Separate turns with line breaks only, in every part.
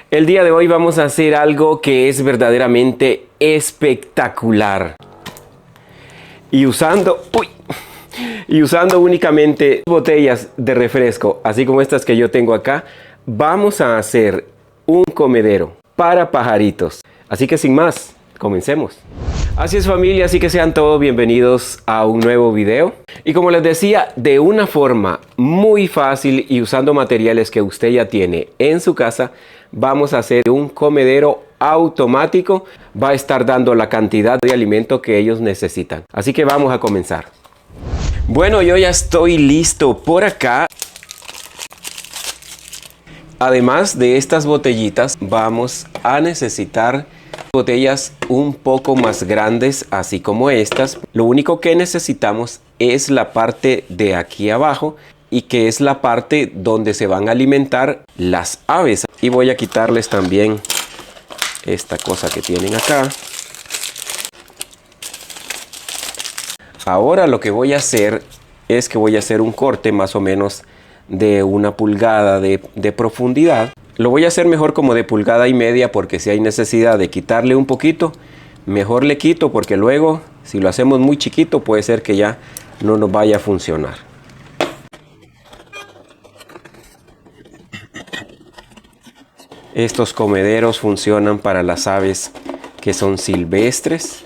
El día de hoy vamos a hacer algo que es verdaderamente espectacular. Y usando únicamente botellas de refresco, así como estas que yo tengo acá, vamos a hacer un comedero para pajaritos. Así que sin más, comencemos. Así es, familia, así que sean todos bienvenidos a un nuevo video. Y como les decía, de una forma muy fácil y usando materiales que usted ya tiene en su casa, vamos a hacer un comedero automático. Va a estar dando la cantidad de alimento que ellos necesitan. Así que vamos a comenzar. Bueno, yo ya estoy listo por acá. Además de estas botellitas, vamos a necesitar botellas un poco más grandes, así como estas. Lo único que necesitamos es la parte de aquí abajo, y que es la parte donde se van a alimentar las aves. Y voy a quitarles también esta cosa que tienen acá. Ahora lo que voy a hacer es que voy a hacer un corte más o menos de 1 pulgada de profundidad. Lo voy a hacer mejor como de 1,5 pulgadas, porque si hay necesidad de quitarle un poquito, mejor le quito, porque luego si lo hacemos muy chiquito puede ser que ya no nos vaya a funcionar. Estos comederos funcionan para las aves que son silvestres,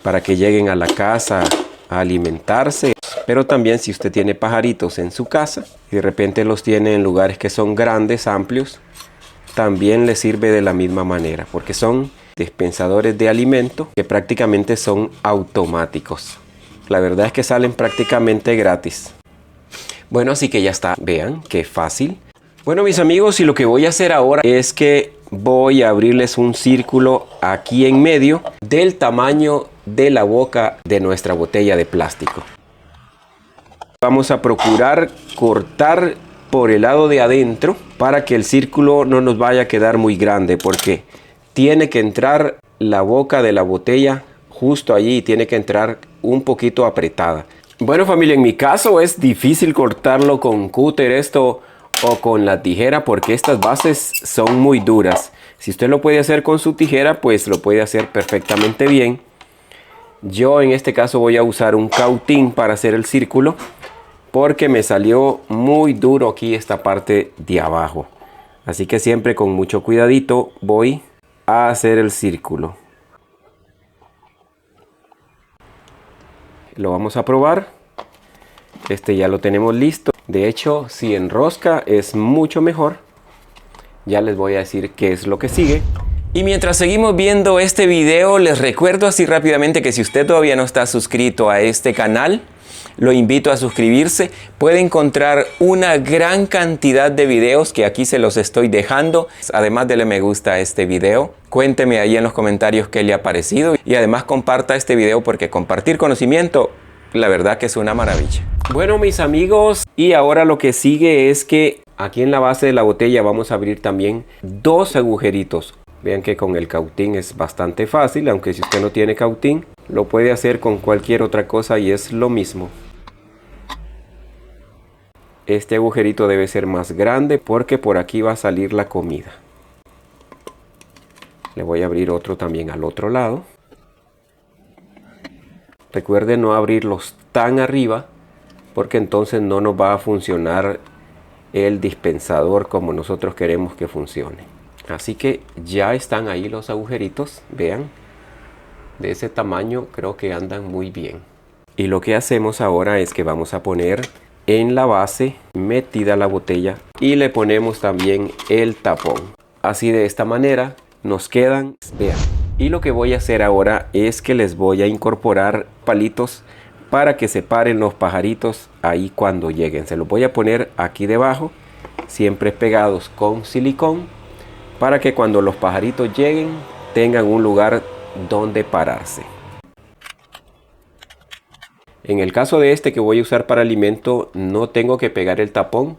para que lleguen a la casa a alimentarse. Pero también si usted tiene pajaritos en su casa y de repente los tiene en lugares que son grandes, amplios, también les sirve de la misma manera, porque son dispensadores de alimento que prácticamente son automáticos. La verdad es que salen prácticamente gratis. Bueno, así que ya está. Vean qué fácil. Bueno, mis amigos, y lo que voy a hacer ahora es que voy a abrirles un círculo aquí en medio del tamaño de la boca de nuestra botella de plástico. Vamos a procurar cortar por el lado de adentro para que el círculo no nos vaya a quedar muy grande, porque tiene que entrar la boca de la botella justo allí y tiene que entrar un poquito apretada. Bueno, familia, en mi caso es difícil cortarlo con cúter esto o con la tijera, porque estas bases son muy duras. Si usted lo puede hacer con su tijera, pues lo puede hacer perfectamente bien. Yo en este caso voy a usar un cautín para hacer el círculo, porque me salió muy duro aquí esta parte de abajo. Así que siempre con mucho cuidadito voy a hacer el círculo. Lo vamos a probar. Este ya lo tenemos listo. De hecho, si enrosca es mucho mejor. Ya les voy a decir qué es lo que sigue. Y mientras seguimos viendo este video, les recuerdo así rápidamente que si usted todavía no está suscrito a este canal, lo invito a suscribirse. Puede encontrar una gran cantidad de videos que aquí se los estoy dejando. Además, dele me gusta a este video. Cuénteme ahí en los comentarios qué le ha parecido. Y además comparta este video, porque compartir conocimiento, la verdad que es una maravilla. Bueno, mis amigos, y ahora lo que sigue es que aquí en la base de la botella vamos a abrir también 2 agujeritos. Vean que con el cautín es bastante fácil, aunque si usted no tiene cautín, lo puede hacer con cualquier otra cosa y es lo mismo. Este agujerito debe ser más grande porque por aquí va a salir la comida. Le voy a abrir otro también al otro lado. Recuerde no abrirlos tan arriba, porque entonces no nos va a funcionar el dispensador como nosotros queremos que funcione. Así que ya están ahí los agujeritos, vean, de ese tamaño creo que andan muy bien. Y lo que hacemos ahora es que vamos a poner en la base metida la botella y le ponemos también el tapón. Así de esta manera nos quedan, vean. Y lo que voy a hacer ahora es que les voy a incorporar palitos para que se paren los pajaritos ahí cuando lleguen. Se los voy a poner aquí debajo, siempre pegados con silicón, para que cuando los pajaritos lleguen tengan un lugar donde pararse. En el caso de este que voy a usar para alimento, no tengo que pegar el tapón,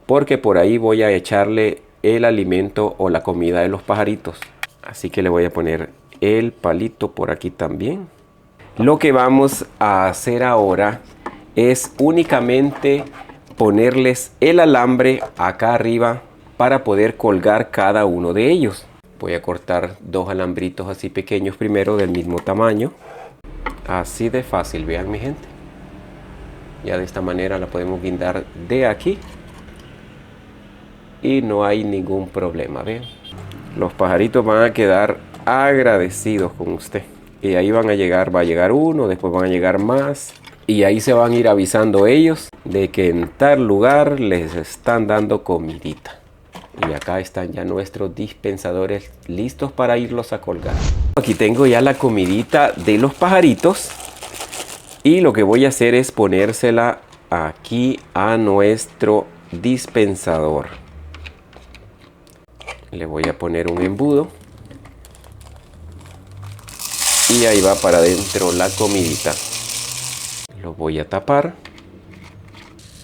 porque por ahí voy a echarle el alimento o la comida de los pajaritos. Así que le voy a poner el palito por aquí también. Lo que vamos a hacer ahora es únicamente ponerles el alambre acá arriba para poder colgar cada uno de ellos. Voy a cortar 2 alambritos así pequeños primero, del mismo tamaño. Así de fácil, vean mi gente. Ya de esta manera la podemos guindar de aquí y no hay ningún problema, vean. Los pajaritos van a quedar agradecidos con usted. Y ahí van a llegar, va a llegar uno, después van a llegar más. Y ahí se van a ir avisando ellos de que en tal lugar les están dando comidita. Y acá están ya nuestros dispensadores listos para irlos a colgar. Aquí tengo ya la comidita de los pajaritos. Y lo que voy a hacer es ponérsela aquí a nuestro dispensador. Le voy a poner un embudo. Y ahí va para adentro la comidita. Lo voy a tapar.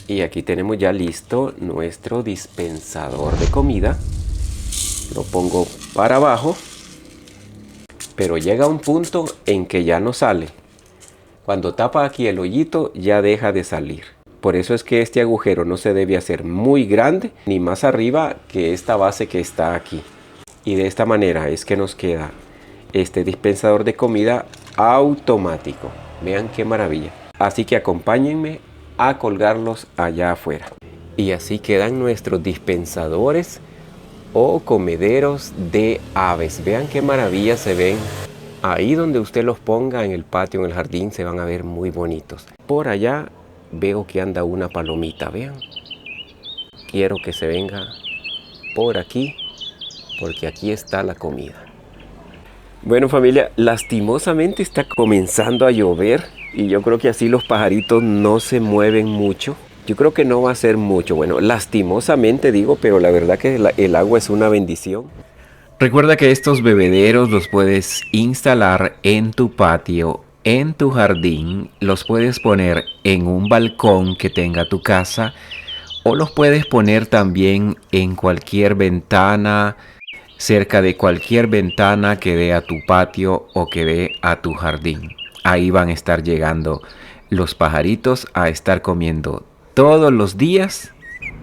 Y aquí tenemos ya listo nuestro dispensador de comida. Lo pongo para abajo. Pero llega un punto en que ya no sale. Cuando tapa aquí el hoyito ya deja de salir. Por eso es que este agujero no se debe hacer muy grande ni más arriba que esta base que está aquí. Y de esta manera es que nos queda este dispensador de comida automático. Vean qué maravilla. Así que acompáñenme a colgarlos allá afuera. Y así quedan nuestros dispensadores o comederos de aves. Vean qué maravilla se ven. Ahí donde usted los ponga en el patio, en el jardín, se van a ver muy bonitos. Por allá veo que anda una palomita, vean. Quiero que se venga por aquí, porque aquí está la comida. Bueno, familia, lastimosamente está comenzando a llover y yo creo que así los pajaritos no se mueven mucho. Yo creo que no va a ser mucho. Bueno, lastimosamente digo, pero la verdad que el agua es una bendición.
Recuerda que estos bebederos los puedes instalar en tu patio, en tu jardín, los puedes poner en un balcón que tenga tu casa o los puedes poner también en cualquier ventana, cerca de cualquier ventana que dé a tu patio o que dé a tu jardín. Ahí van a estar llegando los pajaritos a estar comiendo todos los días.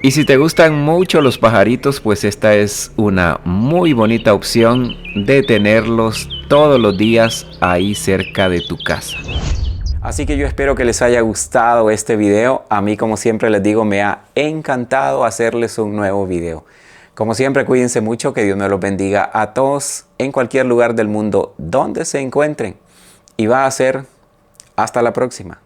Y si te gustan mucho los pajaritos, pues esta es una muy bonita opción de tenerlos todos los días ahí cerca de tu casa.
Así que yo espero que les haya gustado este video. A mí, como siempre les digo, me ha encantado hacerles un nuevo video. Como siempre, cuídense mucho, que Dios me los bendiga a todos en cualquier lugar del mundo donde se encuentren. Y va a ser hasta la próxima.